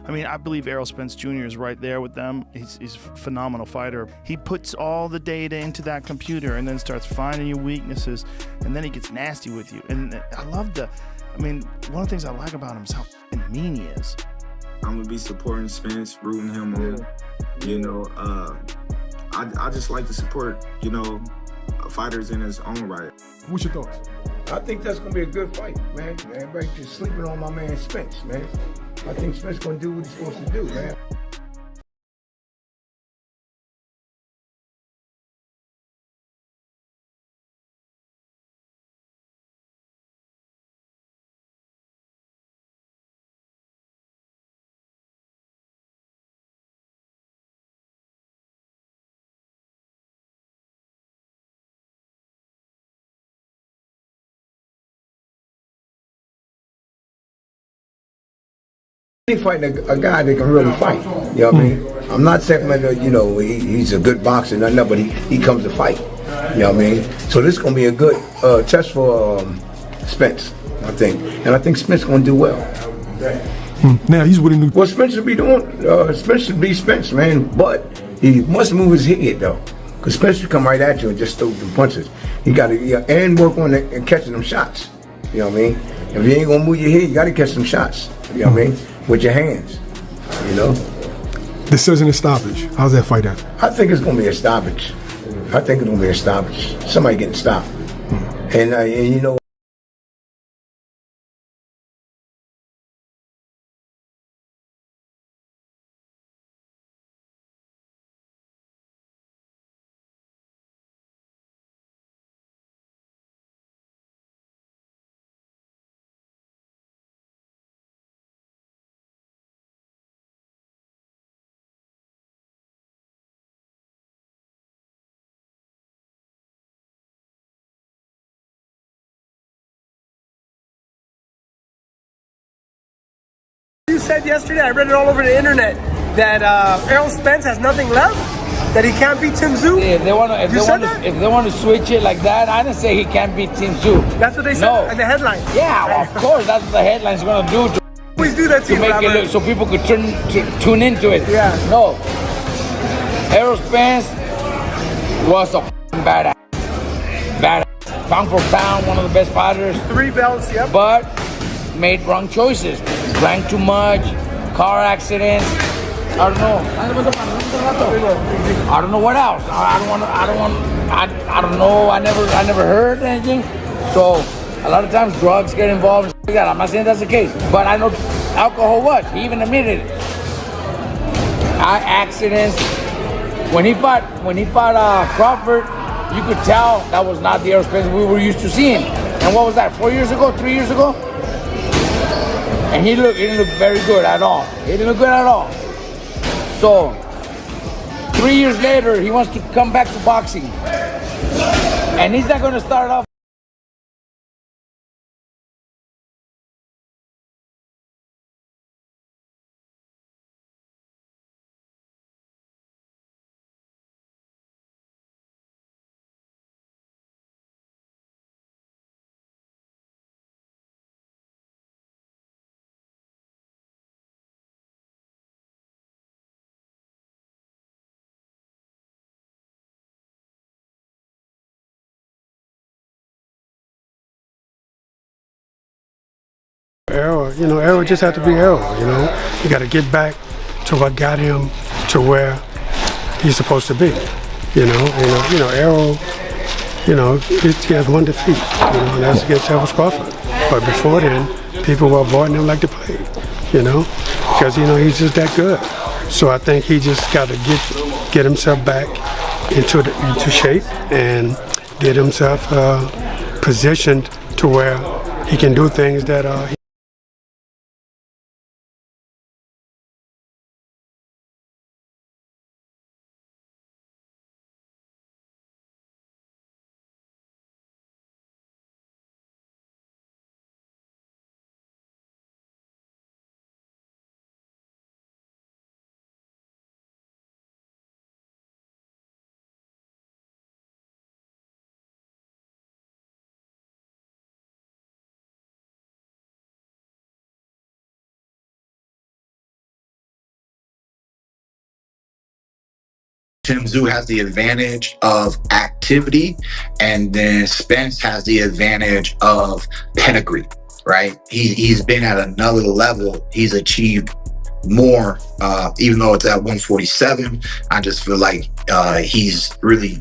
I mean, I believe Errol Spence Jr. is right there with them. He's a phenomenal fighter. He puts all the data into that computer and then starts finding your weaknesses, and then he gets nasty with you. And I love one of the things I like about him is how mean he is. I'm gonna be supporting Spence, rooting him on. You know, I just like to support, fighters in his own right. What's your thoughts? I think that's gonna be a good fight, man. Everybody just sleeping on my man Spence, man. I think Spence gonna do what he's supposed to do, man. He fighting a guy that can really fight. You know what I mean? I'm not saying he's a good boxer, nothing, but he comes to fight. You know what I mean? So this is gonna be a good test for Spence, I think, and I think Spence gonna do well. Now he's with a new. What Spence should be doing? Spence should be Spence, man. But he must move his head though, because Spence should come right at you and just throw the punches. He got to and work on catching them shots. You know what I mean? If you ain't gonna move your head, you got to catch some shots. You know what I mean? With your hands, Decision is stoppage. How's that fight at? I think it's going to be a stoppage. Somebody getting stopped. And You said yesterday, I read it all over the internet, that Errol Spence has nothing left, that he can't beat Tim Tszyu. Yeah, if they want to switch it like that, I didn't say he can't beat Tim Tszyu. That's what they said in the headline. Yeah, well, of course, that's what the headline's gonna do to always do that to you, make Robert. it look so people could tune into it. Yeah. No, Errol Spence was a badass, pound for pound, one of the best fighters. 3 belts, yep. But made wrong choices, drank too much, car accidents. I don't know. I don't know what else. I don't know. I never heard anything. So a lot of times drugs get involved and like that. I'm not saying that's the case, but I know alcohol was. He even admitted it. Accidents. When he fought Crawford, you could tell that was not the Errol Spence we were used to seeing. And what was that? 4 years ago? 3 years ago? And he didn't look very good at all. He didn't look good at all. So 3 years later, he wants to come back to boxing, and he's not going to start off Errol just had to be Errol. You got to get back to what got him to where he's supposed to be. Errol. He has one defeat. And that's against Errol Crawford. But before then, people were avoiding him like the plague. Because he's just that good. So I think he just got to get himself back into shape and get himself positioned to where he can do things that Tim Tszyu has the advantage of activity, and then Spence has the advantage of pedigree, right? He's been at another level. He's achieved more, even though it's at 147. I just feel like he's really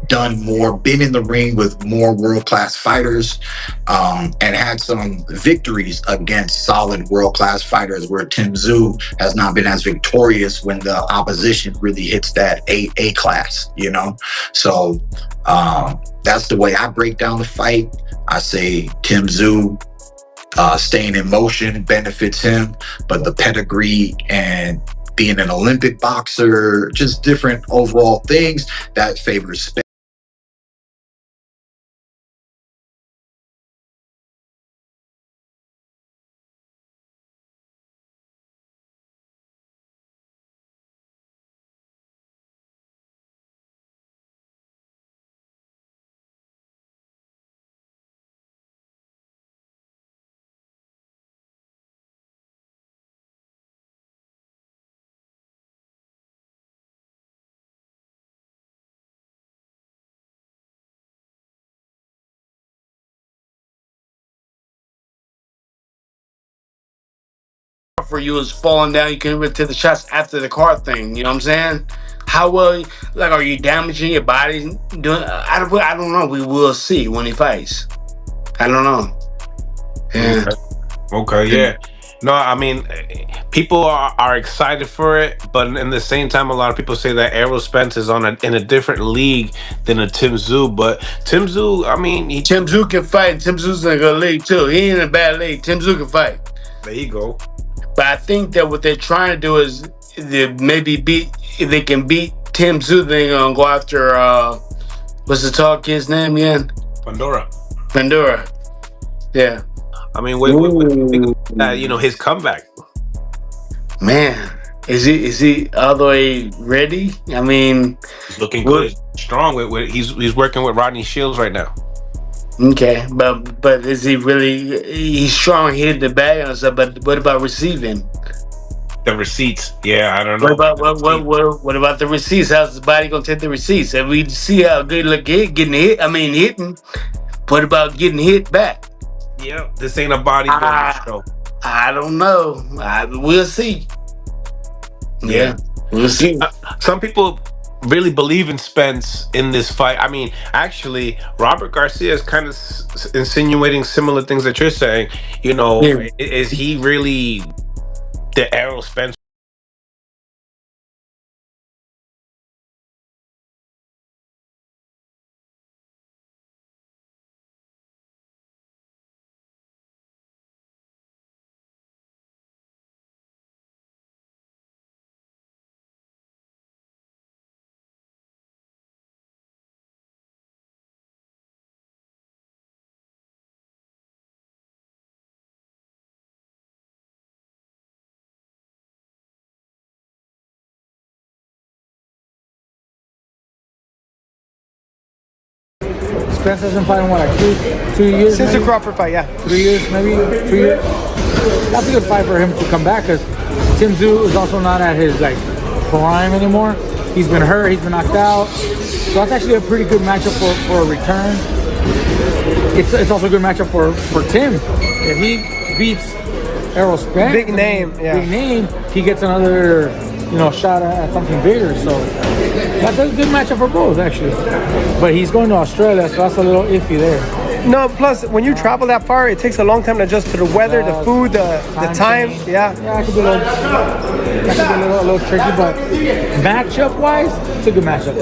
done more, been in the ring with more world-class fighters, and had some victories against solid world-class fighters, where Tim Tszyu has not been as victorious when the opposition really hits that A class, you know? So that's the way I break down the fight. I say Tim Tszyu staying in motion benefits him, but the pedigree and being an Olympic boxer, just different overall things, that favors Spence. For you is falling down. You can even take the shots after the car thing. You know what I'm saying? How well, like, are you damaging your body? Doing? I don't know. We will see when he fights. I don't know. Yeah. Okay. Yeah. No, I mean, people are excited for it, but in the same time, a lot of people say that Errol Spence is in a different league than a Tim Tszyu. But Tim Tszyu, I mean, Tim Tszyu can fight. Tim Tszyu's in a good league too. He ain't in a bad league. Tim Tszyu can fight. There you go. But I think that what they're trying to do is if they can beat Tim Tszyu, they're gonna go after what's the tall kid's name again? Pandora. Yeah. I mean, with his comeback. Man, is he all the way ready? I mean, He's looking good, strong. He's working with Rodney Shields right now. Okay, but is he really? He's strong hitting the bag and stuff. But what about receiving? The receipts, yeah, I don't know. What about the receipts? How's his body gonna take the receipts? And we see how good look getting hit. I mean, hitting. What about getting hit back? Yeah, this ain't a bodybuilding show. I don't know. We'll see. Yeah, we'll see. Some people really believe in Spence in this fight. I mean, actually, Robert Garcia is kind of insinuating similar things that you're saying. You know, is he really the Errol Spence? Spence hasn't fought in what, like 2 years? Since maybe? the Crawford fight, yeah. 3 years, maybe 3 years. That's a good fight for him to come back, because Tim Tszyu is also not at his prime anymore. He's been hurt, he's been knocked out. So that's actually a pretty good matchup for a return. It's also a good matchup for Tim. If he beats Errol Spence, big name, he gets another shot at something bigger. So that's a good matchup for both, actually. But he's going to Australia, so that's a little iffy there. No, plus when you travel that far, it takes a long time to adjust to the weather, the food, the time. Yeah, it could be a little tricky, but matchup-wise, it's a good matchup.